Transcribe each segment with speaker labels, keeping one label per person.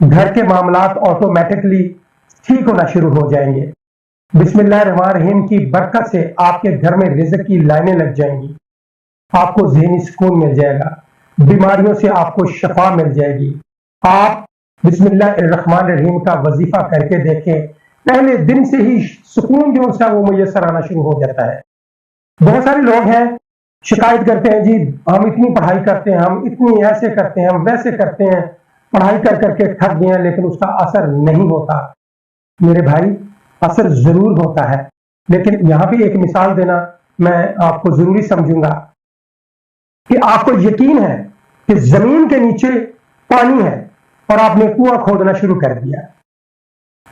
Speaker 1: گھر کے معاملات آٹومیٹکلی ٹھیک ہونا شروع ہو جائیں گے۔ بسم اللہ الرحمن الرحیم کی برکت سے آپ کے گھر میں رزق کی لائنیں لگ جائیں گی، آپ کو ذہنی سکون مل جائے گا، بیماریوں سے آپ کو شفا مل جائے گی۔ آپ بسم اللہ الرحمن الرحیم کا وظیفہ کر کے دیکھیں، پہلے دن سے ہی سکون جو سا وہ میسر آنا شروع ہو جاتا ہے۔ بہت سارے لوگ ہیں شکایت کرتے ہیں، جی ہم اتنی پڑھائی کرتے ہیں، ہم اتنی ایسے کرتے ہیں، ہم ویسے کرتے ہیں، پڑھائی کر کر کے تھک گئے ہیں لیکن اس کا اثر نہیں ہوتا۔ میرے بھائی اثر ضرور ہوتا ہے، لیکن یہاں بھی ایک مثال دینا میں آپ کو ضروری سمجھوں گا کہ آپ کو یقین ہے کہ زمین کے نیچے پانی ہے اور آپ نے کنواں کھودنا شروع کر دیا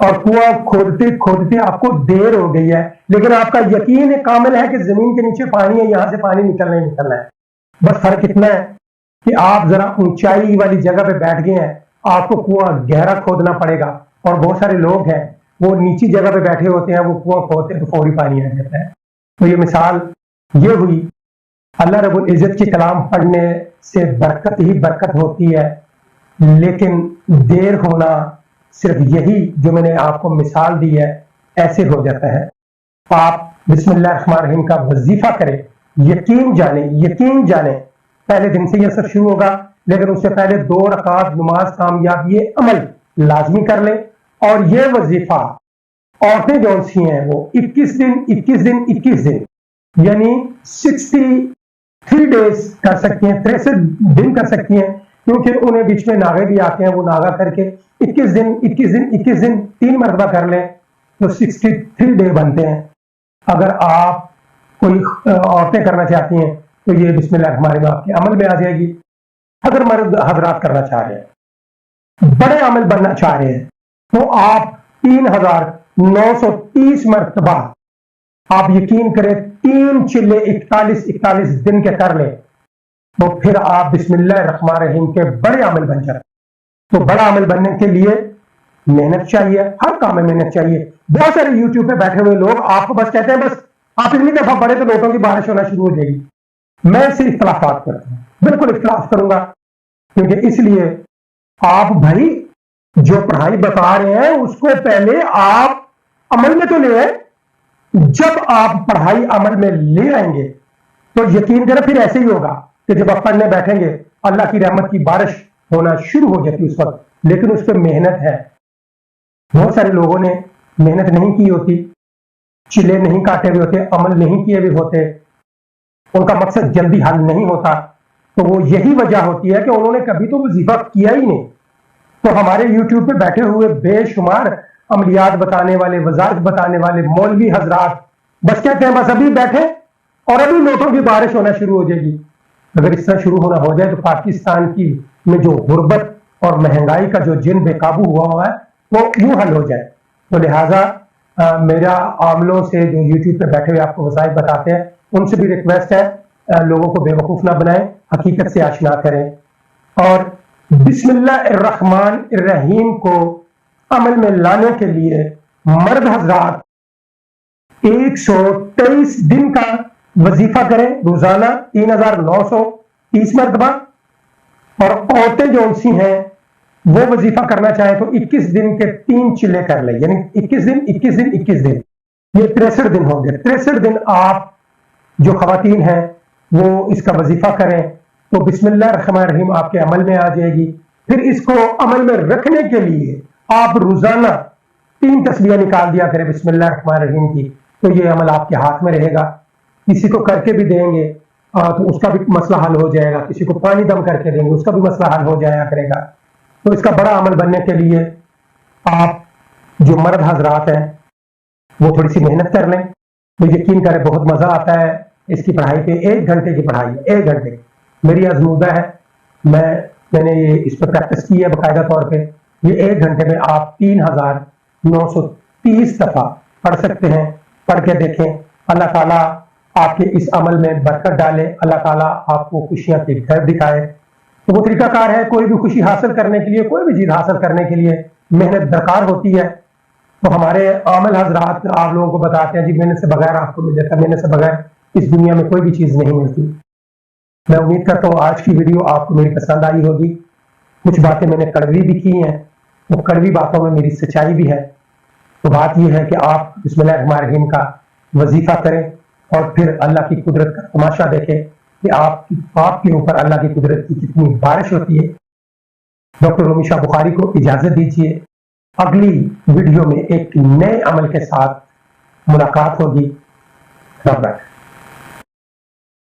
Speaker 1: اور کنواں کھودتے کھودتے آپ کو دیر ہو گئی ہے، لیکن آپ کا یقین کامل ہے کہ زمین کے نیچے پانی ہے، یہاں سے پانی نکلنا ہی نکلنا ہے۔ بس فرق اتنا ہے کہ آپ ذرا اونچائی والی جگہ پہ بیٹھ گئے ہیں، آپ کو کنواں گہرا کھودنا پڑے گا، اور بہت سارے لوگ ہیں وہ نیچی جگہ پہ بیٹھے ہوتے ہیں، وہ کنواں کھودتے تو فوری پانی آ جاتا ہے۔ تو یہ مثال یہ ہوئی، اللہ رب العزت کی کلام پڑھنے سے برکت ہی برکت ہوتی ہے، لیکن دیر ہونا صرف یہی جو میں نے آپ کو مثال دی ہے ایسے ہو جاتا ہے۔ آپ بسم اللہ الرحمن الرحیم کا وظیفہ کریں، یقین جانیں پہلے دن سے یہ اثر شروع ہوگا، لیکن اس سے پہلے 2 رکعت نماز کامیاب یہ عمل لازمی کر لیں۔ اور یہ وظیفہ عورتیں جو سی ہیں وہ 21 دن یعنی 63 ڈیز کر سکتی ہیں، 63 دن کر سکتی ہیں، کیونکہ انہیں بیچ میں ناغے بھی آتے ہیں، وہ ناغا کر کے 21 دن 3 مرتبہ کر لیں تو 63 ڈے بنتے ہیں۔ اگر آپ کوئی عورتیں کرنا چاہتی ہیں تو یہ بسم اللہ الرحمن الرحیم آپ کے عمل میں آ جائے گی۔ اگر مرد حضرات کرنا چاہ رہے ہیں، بڑے عمل بننا چاہ رہے ہیں، تو آپ 3930 مرتبہ آپ یقین کریں 3 چلے 41 دن کے کر لیں تو پھر آپ بسم اللہ الرحمن الرحیم کے بڑے عمل بن جاتے۔ تو بڑا عمل بننے کے لیے محنت چاہیے، ہر کام میں محنت چاہیے۔ بہت سارے یوٹیوب پہ بیٹھے ہوئے لوگ آپ کو بس کہتے ہیں بس آپ اتنی دفعہ پڑھے تو نوٹوں کی بارش ہونا شروع ہو جائے گی۔ میں اس سے اختلافات کرتا ہوں، بالکل اختلاف کروں گا، کیونکہ اس لیے آپ بھائی جو پڑھائی بتا رہے ہیں اس کو پہلے آپ عمل میں تو لے آئیں۔ جب آپ پڑھائی عمل میں لے آئیں گے تو یقین کریں پھر ایسے ہی ہوگا کہ جب آپ پڑھنے بیٹھیں گے اللہ کی رحمت کی بارش ہونا شروع ہو جاتی اس وقت، لیکن اس پہ محنت ہے۔ بہت سارے لوگوں نے محنت نہیں کی ہوتی، چلے نہیں کاٹے ہوئے ہوتے، عمل نہیں کیے ہوئے ہوتے، ان کا مقصد جلدی حل نہیں ہوتا، تو وہ یہی وجہ ہوتی ہے کہ انہوں نے کبھی تو وظیفہ کیا ہی نہیں۔ تو ہمارے یوٹیوب پہ بیٹھے ہوئے بے شمار عملیات بتانے والے، وظائف بتانے والے مولوی حضرات بس کہتے ہیں بس ابھی بیٹھے اور ابھی نوٹوں کی بارش ہونا شروع ہو جائے گی۔ اگر اس طرح شروع ہونا ہو جائے تو پاکستان کی میں جو غربت اور مہنگائی کا جو جن بے قابو ہوا ہے وہ یوں حل ہو جائے۔ تو لہٰذا میرا عاملوں سے جو یوٹیوب پہ بیٹھے ہوئے آپ کو وظائف بتاتے ہیں ان سے بھی ریکویسٹ ہے لوگوں کو بے وقوف نہ بنائیں، حقیقت سے آشنا کریں، اور بسم اللہ الرحمن الرحیم کو عمل میں لانے کے لیے مرد حضرات 123 دن کا وظیفہ کریں روزانہ 3930 مرتبہ، اور عورتیں جو سی ہیں وہ وظیفہ کرنا چاہیں تو 21 دن کے 3 چلے کر لیں، یعنی 21 دن یہ 63 دن ہوں گے۔ 63 دن آپ جو خواتین ہیں وہ اس کا وظیفہ کریں تو بسم اللہ الرحمن الرحیم آپ کے عمل میں آ جائے گی۔ پھر اس کو عمل میں رکھنے کے لیے آپ روزانہ 3 تسبیحیں نکال دیا کریں بسم اللہ الرحمن الرحیم کی، تو یہ عمل آپ کے ہاتھ میں رہے گا۔ کسی کو کر کے بھی دیں گے تو اس کا بھی مسئلہ حل ہو جائے گا، کسی کو پانی دم کر کے دیں گے اس کا بھی مسئلہ حل ہو جایا کرے گا۔ تو اس کا بڑا عمل بننے کے لیے آپ جو مرد حضرات ہیں وہ تھوڑی سی محنت کر لیں، تو یقین کریں بہت مزہ آتا ہے اس کی پڑھائی پہ۔ 1 گھنٹے کی پڑھائی ہے، 1 گھنٹے میری آزمودہ ہے، میں نے یہ اس پہ پریکٹس کی ہے باقاعدہ طور پہ۔ یہ 1 گھنٹے میں آپ 3930 دفعہ پڑھ سکتے ہیں۔ پڑھ کے دیکھیں، اللہ تعالیٰ آپ کے اس عمل میں برکت ڈالے، اللہ تعالیٰ آپ کو خوشیاں کے گھر دکھائے۔ تو وہ طریقہ کار ہے، کوئی بھی خوشی حاصل کرنے کے لیے، کوئی بھی چیز حاصل کرنے کے لیے محنت درکار ہوتی ہے۔ تو ہمارے عامل حضرات آپ لوگوں کو بتاتے ہیں جی محنت سے بغیر آپ کو مل جاتا ہے، محنت سے بغیر اس دنیا میں کوئی بھی چیز نہیں ملتی۔ میں امید کرتا ہوں آج کی ویڈیو آپ کو میری پسند آئی ہوگی، کچھ باتیں میں نے کڑوی بھی کی ہیں وہ کڑوی باتوں میں میری سچائی بھی ہے. تو بات یہ ہے کہ آپ بسم اللہ الرحمن الرحیم کا وظیفہ کریں اور پھر اللہ کی قدرت کا تماشا دیکھیں کہ آپ کے اوپر اللہ کی قدرت کی کتنی بارش ہوتی ہے. ڈاکٹر رومی شاہ بخاری کو اجازت دیجیے. اگلی ویڈیو میں ایک نئے عمل کے ساتھ ملاقات ہوگی. رب رکھ.